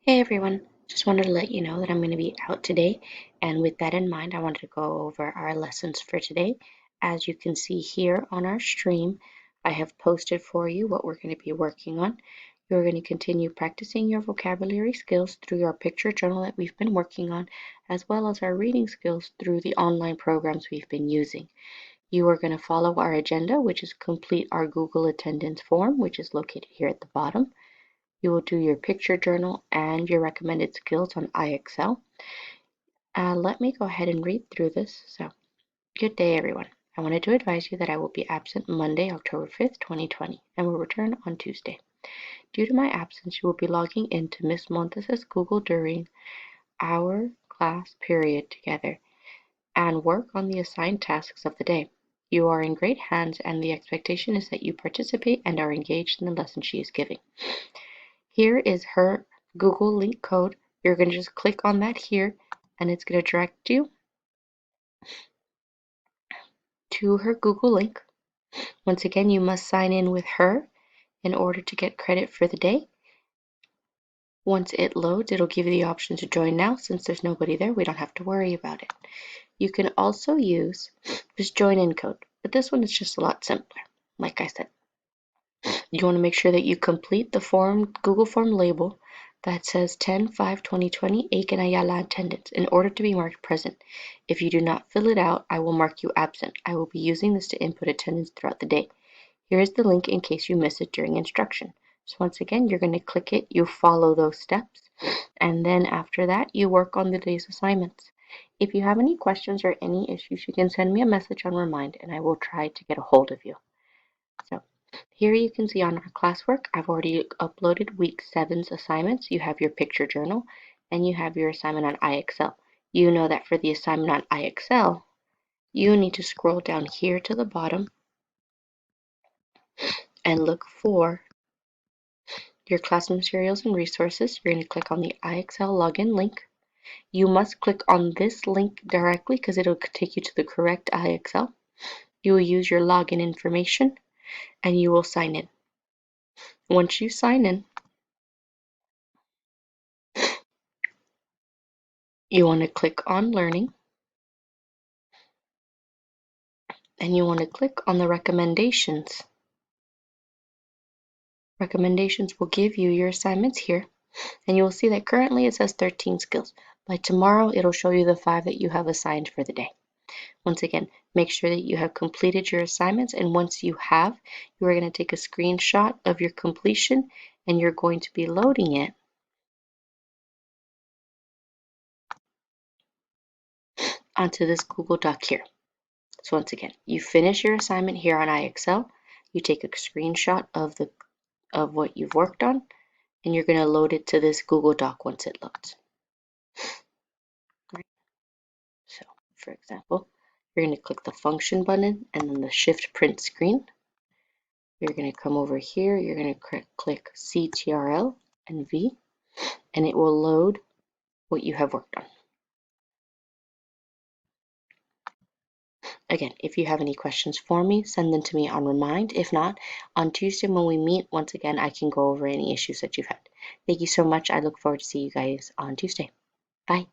Hey everyone, just wanted to let you know that I'm going to be out today, and with that in mind, I wanted to go over our lessons for today. As you can see here on our stream, I have posted for you what we're going to be working on. You're going to continue practicing your vocabulary skills through our picture journal that we've been working on, as well as our reading skills through the online programs we've been using. You are going to follow our agenda, which is complete our Google attendance form, which is located here at the bottom. You will do your picture journal and your recommended skills on IXL. Let me go ahead and read through this. So, good day, everyone. I wanted to advise you that I will be absent Monday, October 5th, 2020, and will return on Tuesday. Due to my absence, you will be logging into Miss Montes' Google during our class period together and work on the assigned tasks of the day. You are in great hands, and the expectation is that you participate and are engaged in the lesson she is giving. Here is her Google link code. You're going to just click on that here, and it's going to direct you to her Google link. Once again, you must sign in with her in order to get credit for the day. Once it loads, it'll give you the option to join now. Since there's nobody there, we don't have to worry about it. You can also use this join in code, but this one is just a lot simpler. Like I said, you want to make sure that you complete the Google form label that says 10/5/2020 Eakin-Ayala attendance in order to be marked present. If you do not fill it out, I will mark you absent. I will be using this to input attendance throughout the day. Here is the link in case you miss it during instruction. So once again, you're going to click it, you follow those steps, and then after that, you work on the day's assignments. If you have any questions or any issues, you can send me a message on Remind, and I will try to get a hold of you. So here you can see on our classwork, I've already uploaded week 7's assignments. You have your picture journal and you have your assignment on IXL. You know that for the assignment on IXL, you need to scroll down here to the bottom and look for your class materials and resources. You're going to click on the IXL login link. You must click on this link directly because it'll take you to the correct IXL. You will use your login information and you will sign in. Once you sign in, you want to click on Learning, and you want to click on the recommendations. Recommendations will give you your assignments here, and you will see that currently it says 13 skills. By tomorrow, it'll show you the 5 that you have assigned for the day. Once again, make sure that you have completed your assignments, and once you have, you are going to take a screenshot of your completion, and you're going to be loading it onto this Google Doc here. So once again, you finish your assignment here on IXL, you take a screenshot of what you've worked on, and you're going to load it to this Google Doc once it loads. Right. So, for example, you're going to click the function button and then the shift print screen. You're going to come over here, you're going to click CTRL and V, and it will load what you have worked on. Again, if you have any questions for me, send them to me on Remind. If not, on Tuesday when we meet, once again, I can go over any issues that you've had. Thank you so much. I look forward to see you guys on Tuesday. Bye.